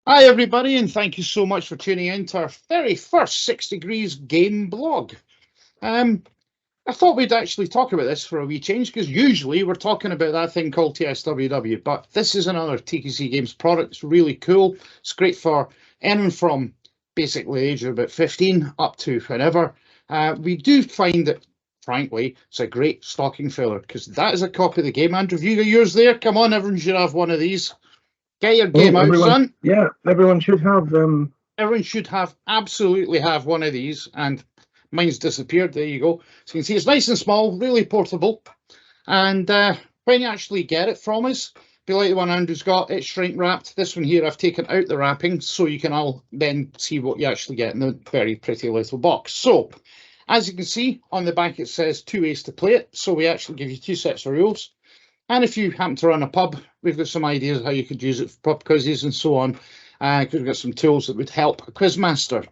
Hi, everybody, and thank you so much for tuning in to our very first 6 Degrees game blog. I thought we'd actually talk about this for a wee change, because usually we're talking about that thing called TSWW, but this is another TKC Games product. It's really cool. It's great for anyone from basically the age of about 15 up to whenever. We do find that, frankly, it's a great stocking filler, because that is a copy of the game. Andrew, have you got yours there? Come on, everyone should have one of these. Get your game out, son. Yeah, everyone should have. Everyone should absolutely have one of these, and mine's disappeared. There you go. So you can see it's nice and small, really portable. And when you actually get it from us, be like the one Andrew's got, it's shrink wrapped. This one here, I've taken out the wrapping so you can all then see what you actually get in the very pretty little box. So, as you can see on the back, it says 2 ways to play it. So we actually give you 2 sets of rules. And if you happen to run a pub, we've got some ideas how you could use it for pub quizzes and so on. Because we've got some tools that would help a quizmaster.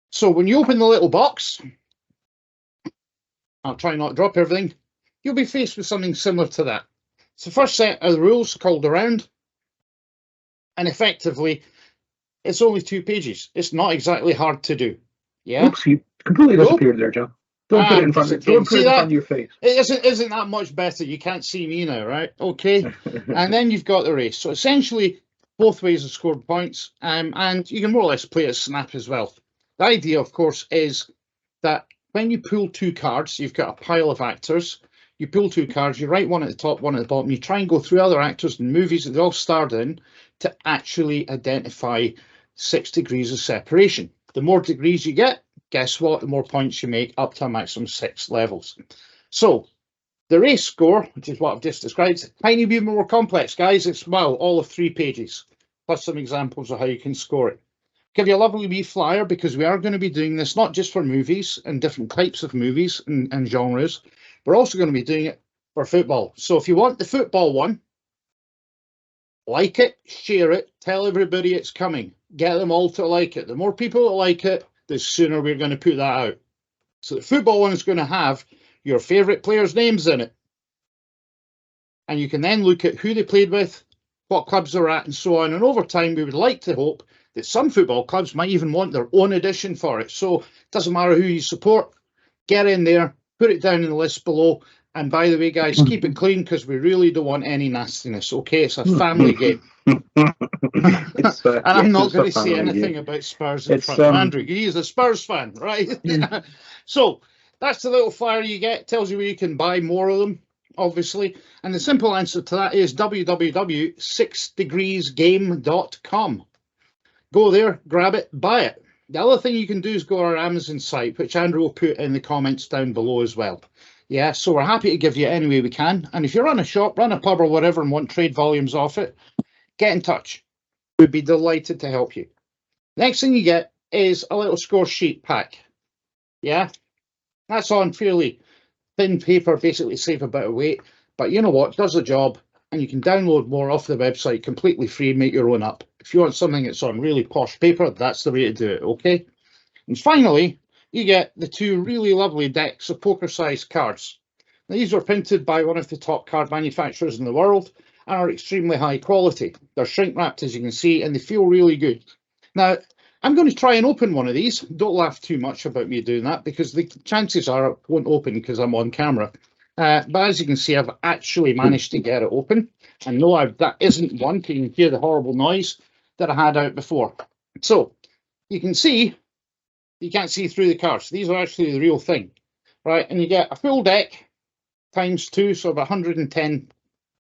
So when you open the little box, I'll try not to drop everything, you'll be faced with something similar to that. It's the first set of the rules called Around. And effectively, it's only 2 pages. It's not exactly hard to do. Yeah. Oops, you completely disappeared there, John. Don't put it in front of your face. It isn't that much better. You can't see me now, right? Okay. And then you've got the race. So essentially, both ways of scored points, and you can more or less play it snap as well. The idea, of course, is that when you pull 2 cards, you've got a pile of actors. You pull 2 cards, you write one at the top, one at the bottom. You try and go through other actors and movies that they all starred in to actually identify 6 degrees of separation. The more degrees you get, guess what? The more points you make, up to a maximum 6 levels. So the race score, which is what I've just described, is a tiny bit more complex, guys. It's, well, all of 3 pages, plus some examples of how you can score it. Give you a lovely wee flyer, because we are going to be doing this not just for movies and different types of movies and genres. We're also going to be doing it for football. So if you want the football one, like it, share it, tell everybody it's coming. Get them all to like it. The more people that like it, the sooner we're going to put that out. So the football one is going to have your favourite players' names in it. And you can then look at who they played with, what clubs they're at, and so on. And over time, we would like to hope that some football clubs might even want their own edition for it. So it doesn't matter who you support, get in there, put it down in the list below. And by the way, guys, keep it clean, because we really don't want any nastiness, okay? It's a family game. And I'm not going to say anything about Spurs in front of Andrew. He's a Spurs fan, right? So that's the little flyer you get. Tells you where you can buy more of them, obviously. And the simple answer to that is www.6degreesgame.com. Go there, grab it, buy it. The other thing you can do is go to our Amazon site, which Andrew will put in the comments down below as well. Yeah, so we're happy to give you any way we can. And if you run a shop, run a pub or whatever and want trade volumes off it, get in touch. We'd be delighted to help you. Next thing you get is a little score sheet pack. Yeah, that's on fairly thin paper, basically save a bit of weight. But you know what, it does the job, and you can download more off the website completely free, make your own up. If you want something that's on really posh paper, that's the way to do it, okay? And finally, you get the 2 really lovely decks of poker-sized cards. Now, these were printed by one of the top card manufacturers in the world and are extremely high quality. They're shrink-wrapped, as you can see, and they feel really good. Now, I'm going to try and open one of these. Don't laugh too much about me doing that, because the chances are it won't open because I'm on camera. But as you can see, I've actually managed to get it open. And no, that isn't one. You can hear the horrible noise that I had out before. So you can see, you can't see through the cards. These are actually the real thing, right? And you get a full deck times 2, so about 110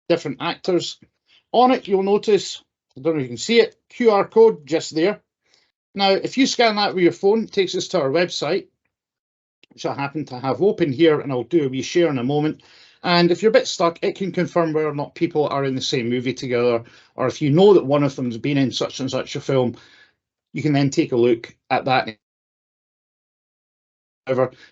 different actors. On it, you'll notice, I don't know if you can see it, QR code just there. Now, if you scan that with your phone, it takes us to our website, which I happen to have open here, and I'll do a wee share in a moment. And if you're a bit stuck, it can confirm whether or not people are in the same movie together, or if you know that one of them's been in such and such a film, you can then take a look at that,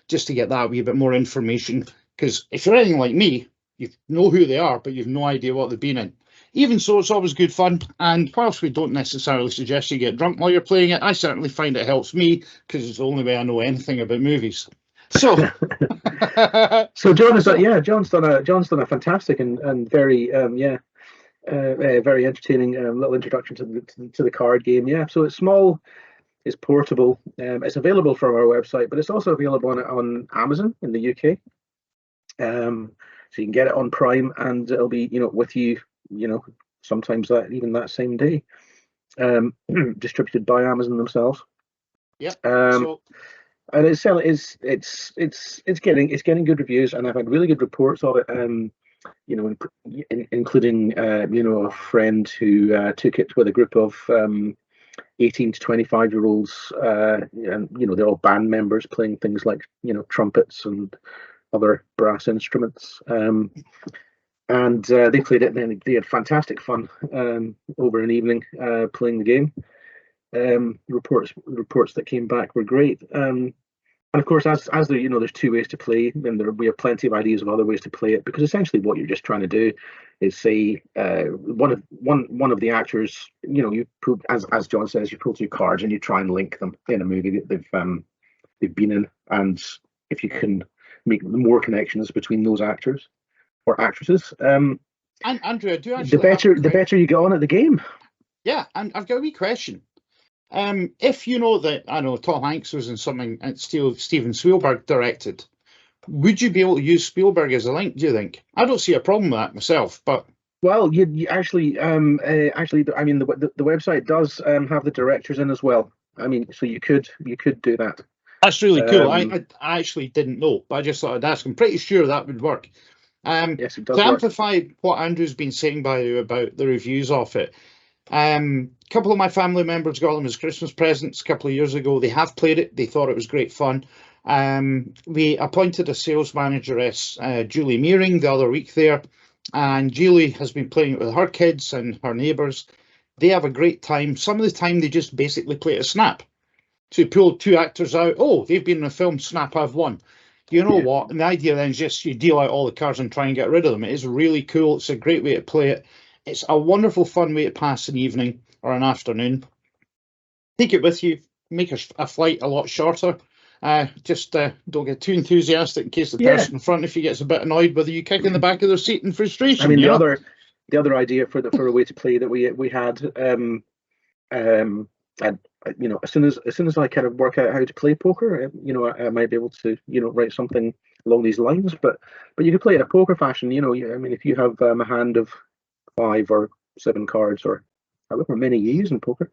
just to get that wee bit more information. Because if you're anything like me, you know who they are, but you've no idea what they've been in. Even so, it's always good fun. And whilst we don't necessarily suggest you get drunk while you're playing it, I certainly find it helps me, because it's the only way I know anything about movies. So, so John is John's done a fantastic and very A very entertaining little introduction to the card game. Yeah, so it's small, it's portable. It's available from our website, but it's also available on Amazon in the UK. So you can get it on Prime, and it'll be with you, sometimes that same day. Distributed by Amazon themselves. Yeah. And it's getting good reviews, and I've had really good reports of it. Including a friend who took it with a group of 18 to 25-year-olds, and they're all band members playing things like trumpets and other brass instruments. And they played it, and they had fantastic fun over an evening playing the game. Reports that came back were great. And of course, as there's two ways to play, and we have plenty of ideas of other ways to play it, because essentially what you're just trying to do is say one of the actors, you pull, as John says, you pull two cards and you try and link them in a movie that they've been in, and if you can make more connections between those actors or actresses, and Andrew, do you actually the better you get on at the game. Yeah, and I've got a wee question. If you know that, I know Tom Hanks was in something that Steven Spielberg directed, would you be able to use Spielberg as a link, do you think? I don't see a problem with that myself, but... Well, you actually, I mean, the website does have the directors in as well. I mean, so you could do that. That's really cool. I actually didn't know, but I just thought I'd ask. I'm pretty sure that would work. Yes, it does to work. amplify what Andrew's been saying by you about the reviews of it, a couple of my family members got them as Christmas presents a couple of years ago. They have played it. They thought it was great fun. We appointed a sales manageress, Julie Meering, the other week there, and Julie has been playing it with her kids and her neighbours. They have a great time. Some of the time they just basically play a snap. So you pull two actors out. Oh, they've been in a film, snap, I've won. You know what? And the idea then is just you deal out all the cards and try and get rid of them. It is really cool. It's a great way to play it. It's a wonderful, fun way to pass an evening or an afternoon. Take it with you. Make a flight a lot shorter. Just don't get too enthusiastic in case the person in front of you gets a bit annoyed with you kicking the back of their seat in frustration. I mean, the other idea for a way to play that we had, as soon as I kind of work out how to play poker, I might be able to write something along these lines. But you could play it in a poker fashion. I mean, if you have a hand of 5 or 7 cards, or however many you use in poker,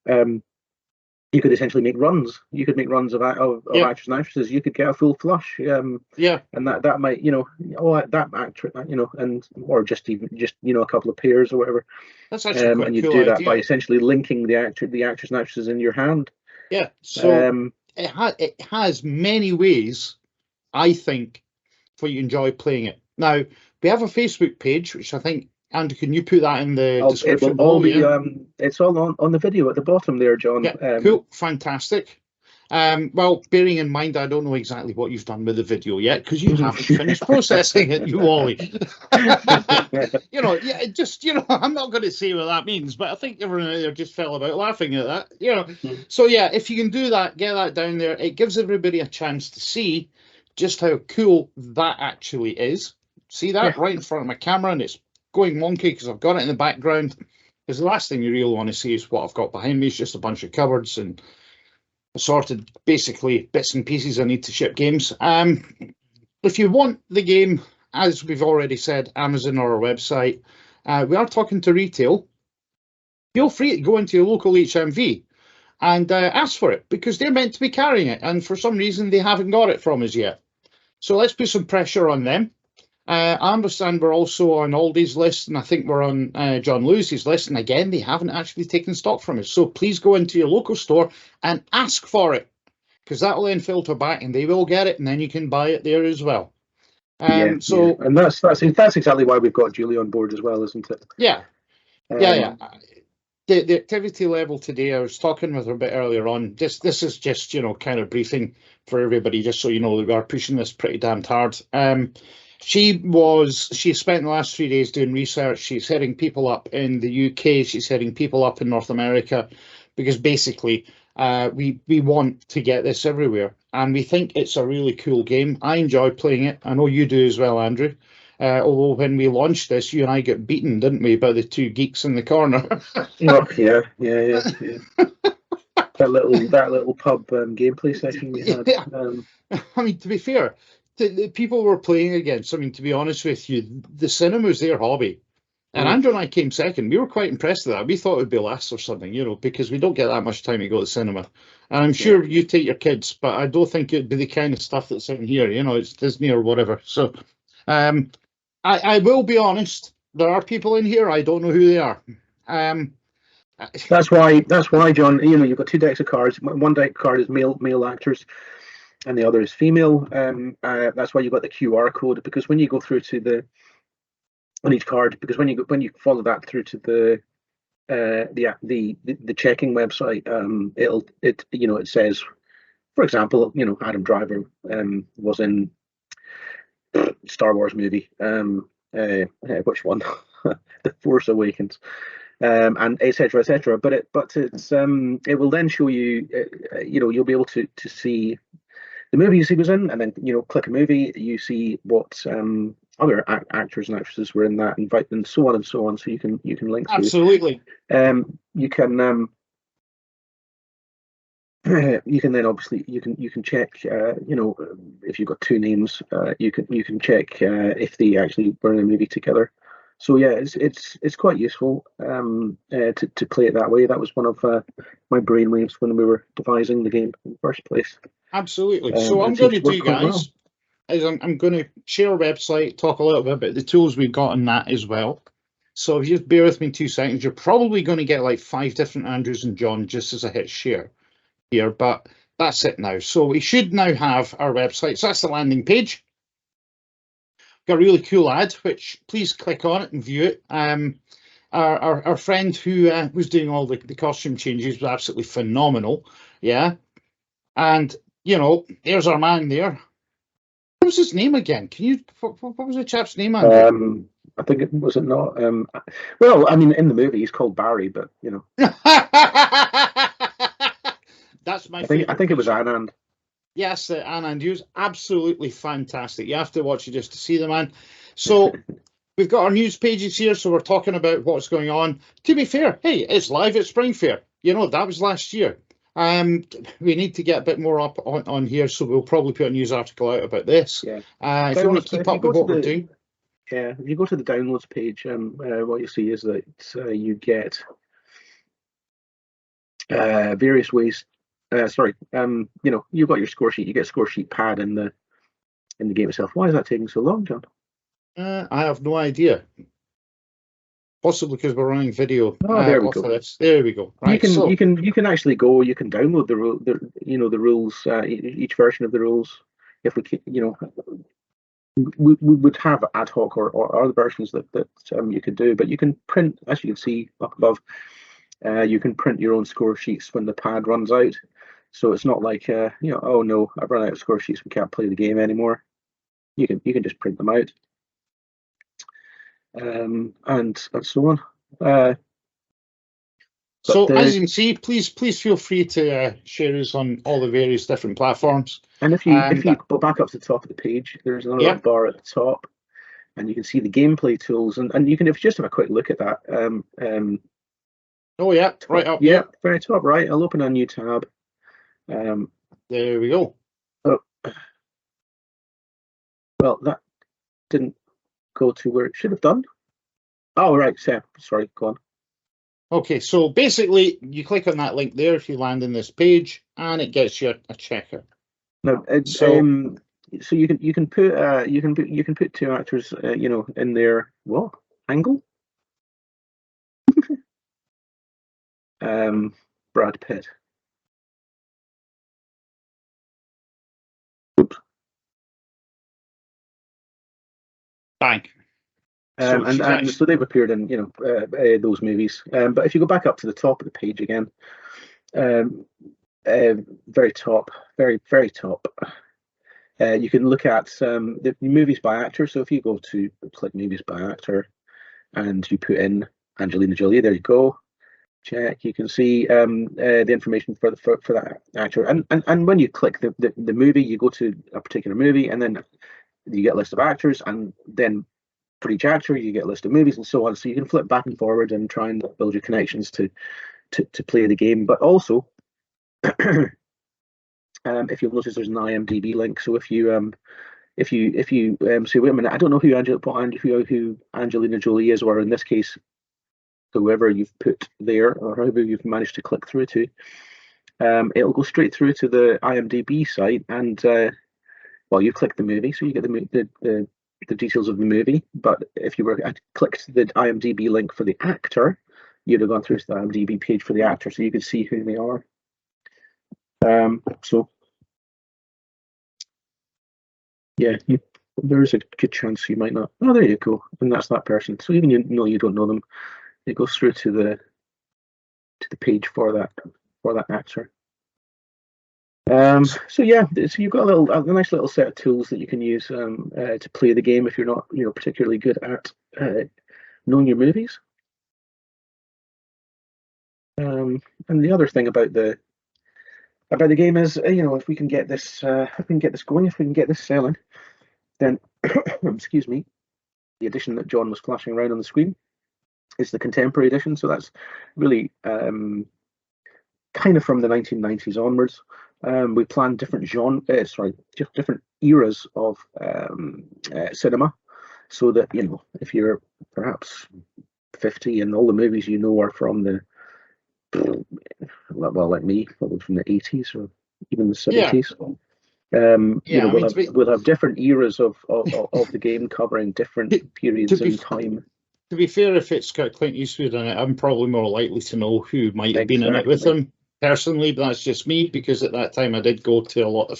you could essentially make runs. You could make runs of actors and actresses. You could get a full flush. And that might, that actor, and or just a couple of pairs or whatever. That's actually quite and you cool do that idea. by essentially linking the actors and actresses in your hand. Yeah. So it has many ways, I think, for you to enjoy playing it. Now we have a Facebook page, which I think. Andrew, can you put that in the description? It will all be, it's all on the video at the bottom there, John. Yeah, cool, fantastic. Well, bearing in mind, I don't know exactly what you've done with the video yet because you haven't finished processing it, you Wally. I'm not going to say what that means, but I think everyone out there just fell about laughing at that. So yeah, if you can do that, get that down there. It gives everybody a chance to see just how cool that actually is. See that right in front of my camera, and it's going wonky because I've got it in the background, because the last thing you really want to see is what I've got behind me is just a bunch of cupboards and assorted basically bits and pieces I need to ship games. If you want the game, as we've already said, Amazon or our website, we are talking to retail. Feel free to go into your local HMV and ask for it, because they're meant to be carrying it, and for some reason they haven't got it from us yet. So let's put some pressure on them. I understand we're also on Aldi's list, and I think we're on John Lewis's list, and again, they haven't actually taken stock from us. So please go into your local store and ask for it, because that will then filter back and they will get it, and then you can buy it there as well. And that's exactly why we've got Julie on board as well, isn't it? Yeah. The activity level today, I was talking with her a bit earlier on. This is just, kind of briefing for everybody, just so you know that we are pushing this pretty damned hard. She spent the last 3 days doing research. She's heading people up in the UK. She's heading people up in North America, because basically we want to get this everywhere. And we think it's a really cool game. I enjoy playing it. I know you do as well, Andrew. Although when we launched this, you and I got beaten, didn't we, by the two geeks in the corner? Oh yeah. That little pub gameplay session we had. Yeah. I mean, to be fair, the people were playing against, I mean, to be honest with you, the cinema's their hobby. And Andrew and I came second. We were quite impressed with that. We thought it would be less or something, because we don't get that much time to go to the cinema. And I'm sure you take your kids, but I don't think it'd be the kind of stuff that's in here. It's Disney or whatever. So I will be honest. There are people in here. I don't know who they are. That's why, John. You've got two decks of cards. One deck card is male actors, and the other is female. That's why you've got the QR code, because when you go through to on each card, because when you follow that through to the checking website, it says, for example, Adam Driver was in Star Wars movie. Which one? The Force Awakens. And etc. etc. But it's it will then show you, you'll be able to see the movies he was in, and then click a movie, you see what other actors and actresses were in that, invite them, so on and so on. So you can link through. Absolutely. You can then obviously you can check if you've got two names, you can check if they actually were in a movie together. So yeah, it's quite useful to play it that way. That was one of my brainwaves when we were devising the game in the first place. Absolutely. So what I'm going to do, guys, is I'm going to share a website, talk a little bit about the tools we've got in that as well. So if you just bear with me 2 seconds, you're probably going to get like 5 different Andrews and John just as I hit share here, but that's it now. So we should now have our website. So that's the landing page. Got a really cool ad, which please click on it and view it. Our friend who was doing all the costume changes was absolutely phenomenal. Yeah. And, there's our man there. What was his name again? What was the chap's name, Andrew? I think it was it not. Well, I mean, in the movie he's called Barry, but That's my favorite. I think it was Anand. Yes, Anand, he was absolutely fantastic. You have to watch it just to see the man. So we've got our news pages here, so we're talking about what's going on. To be fair, hey, it's live at Spring Fair. That was last year. We need to get a bit more up on here, so we'll probably put a news article out about this. Yeah. If you want to keep up with what we're doing. Yeah, if you go to the downloads page, what you see is that you get various ways. You've got your score sheet. You get a score sheet pad in the game itself. Why is that taking so long, John? I have no idea. Possibly because we're running video. There we go. This. There we go. Right, you can actually go. You can download the rules, each version of the rules. If we would have ad hoc or other versions that you could do, but you can print, as you can see up above. You can print your own score sheets when the pad runs out. So it's not like oh no, I've run out of score sheets, we can't play the game anymore. You can just print them out, and so on. As you can see, please feel free to share us on all the various different platforms. And if you go back up to the top of the page, there's another bar at the top, and you can see the gameplay tools, and you can just have a quick look at that. Oh yeah, right up. Yeah, very top right. I'll open a new tab. There we go. Oh, well, that didn't go to where it should have done. Oh right, sorry, go on. Okay, so basically, you click on that link there if you land in this page, and it gets you a checker. Now, so you can put two actors, in their angle. Brad Pitt. Oops. Bang. So they've appeared in those movies. But if you go back up to the top of the page again, very top, very very top, you can look at the movies by actor. So if you go to click movies by actor, and you put in Angelina Jolie, there you go. Check. You can see the information for that actor, and when you click the movie, you go to a particular movie, and then you get a list of actors, and then for each actor, you get a list of movies and so on. So you can flip back and forward and try and build your connections to play the game. But also, if you'll notice, there's an IMDb link. So if you say, wait a minute, I don't know who Angelina Jolie is, or in this case, whoever you've put there, or however you've managed to click through to, it'll go straight through to the IMDb site, and well, you click the movie, so you get the details of the movie. But if you were clicked the IMDb link for the actor, you'd have gone through to the IMDb page for the actor, so you could see who they are. So yeah, there's a good chance you might not. Oh, there you go, and that's that person. So even you don't know them, it goes through to the page for that actor. So yeah, so you've got a nice little set of tools that you can use to play the game if you're not particularly good at knowing your movies. And the other thing about the game is, if we can get this going, if we can get this selling, then excuse me, the edition that John was flashing around on the screen is the contemporary edition. So that's really kind of from the 1990s onwards. We planned different different eras of cinema, so that if you're perhaps 50 and all the movies are from the like me, probably from the 80s or even the 70s. We'll have different eras of the game covering different periods in time. To be fair, if it's got Clint Eastwood in it, I'm probably more likely to know who might have been in it with him personally, but that's just me, because at that time I did go to a lot of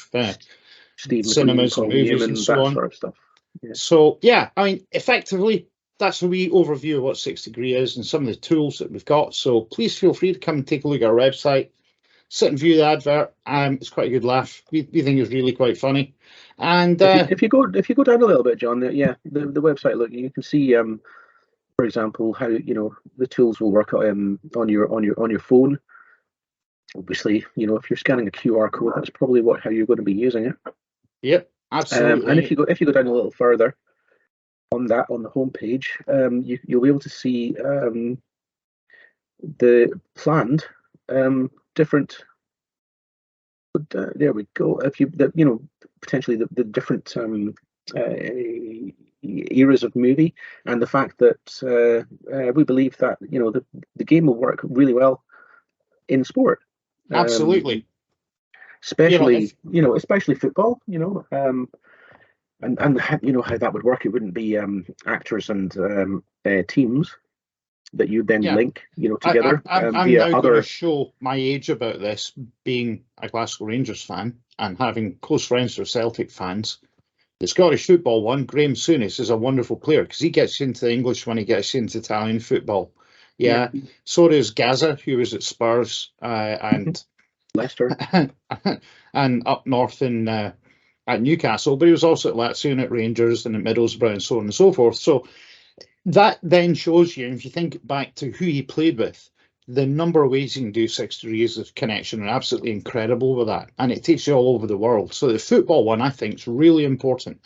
cinemas and movies and so on. Sort of stuff. Yeah. So yeah, I mean, effectively, that's a wee overview of what 6 Degree is and some of the tools that we've got. So please feel free to come and take a look at our website, sit and view the advert. It's quite a good laugh. We think it's really quite funny. And if you go down a little bit, John, the website, look, you can see, for example, how the tools will work on your phone. Obviously, if you're scanning a QR code, that's probably how you're going to be using it. Yep, absolutely. And if you go down a little further on the homepage, you'll be able to see the planned different. There we go. If potentially the different eras of movie, and the fact that we believe that the game will work really well in sport. Absolutely. Especially football, and how that would work. It wouldn't be actors and teams that you then link together. I'm now going to show my age about this, being a Glasgow Rangers fan and having close friends who are Celtic fans. The Scottish football one, Graham Souness, is a wonderful player because he gets into English when he gets into Italian football. Yeah. So does Gaza, who was at Spurs and Leicester, and up north at Newcastle, but he was also at Lazio and at Rangers and at Middlesbrough and so on and so forth. So that then shows you, if you think back to who he played with, the number of ways you can do 6 degrees of connection are absolutely incredible with that, and it takes you all over the world. So the football one, I think, is really important.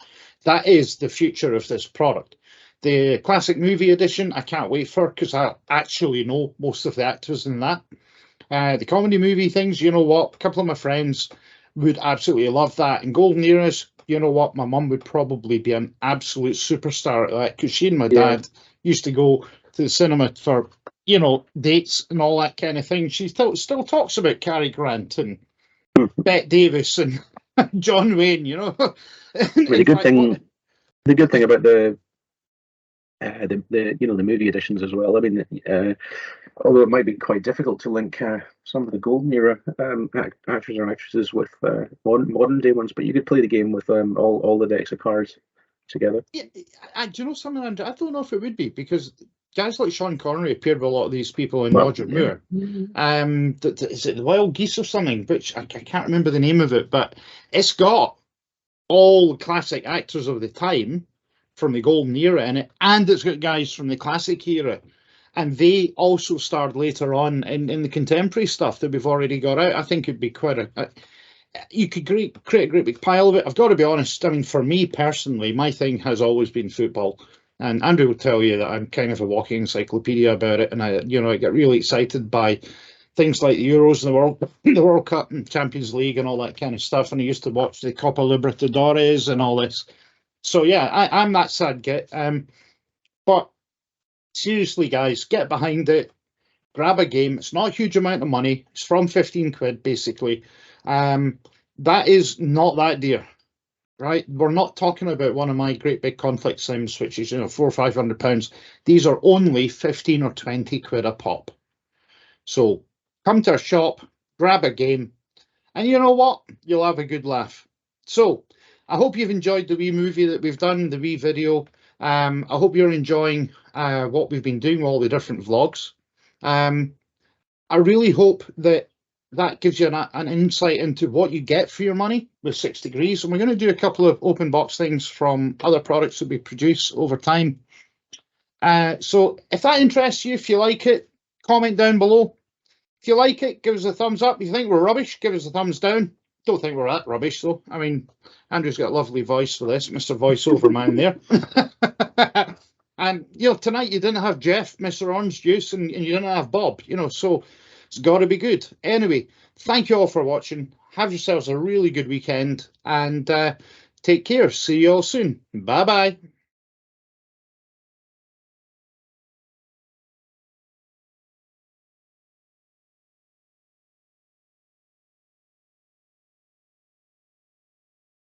That is the future of this product. The classic movie edition, I can't wait for, because I actually know most of the actors in that. The comedy movie things, you know what, a couple of my friends would absolutely love that. And Golden Eras, you know what, my mum would probably be an absolute superstar at that, because she and my dad used to go to the cinema for, dates and all that kind of thing. She still talks about Cary Grant and Bette Davis and John Wayne, The good thing about the movie editions as well. I mean, although it might be quite difficult to link some of the golden era actors or actresses with modern day ones, but you could play the game with all the decks of cards together. Yeah, do you know something, Andrew? I don't know if it would be, because guys like Sean Connery appeared with a lot of these people in Roger Moore. Is it The Wild Geese or something? Which I can't remember the name of it, but it's got all the classic actors of the time from the golden era in it, and it's got guys from the classic era, and they also starred later on in the contemporary stuff that we've already got out. I think it'd be quite you could create a great big pile of it. I've got to be honest, I mean, for me personally, my thing has always been football. And Andrew will tell you that I'm kind of a walking encyclopedia about it, and I get really excited by things like the Euros and the World Cup and Champions League and all that kind of stuff. And I used to watch the Copa Libertadores and all this. So yeah, I'm that sad git. But seriously, guys, get behind it. Grab a game. It's not a huge amount of money. It's from 15 quid, basically. That is not that dear, right? We're not talking about one of my great big conflict sims, which is, £400 or £500. These are only 15 or 20 quid a pop. So come to our shop, grab a game, and you know what? You'll have a good laugh. So I hope you've enjoyed the wee movie that we've done, the wee video. I hope you're enjoying what we've been doing, all the different vlogs. I really hope that gives you an insight into what you get for your money with 6 Degrees. And we're going to do a couple of open box things from other products that we produce over time. So if that interests you, if you like it, comment down below. If you like it, give us a thumbs up. If you think we're rubbish, give us a thumbs down. Don't think we're that rubbish, though. I mean, Andrew's got a lovely voice for this, Mr. Voiceover Man there. And, tonight you didn't have Jeff, Mr. Orange Juice, and you didn't have Bob, so it's got to be good. Anyway, thank you all for watching. Have yourselves a really good weekend, and take care. See you all soon. Bye-bye.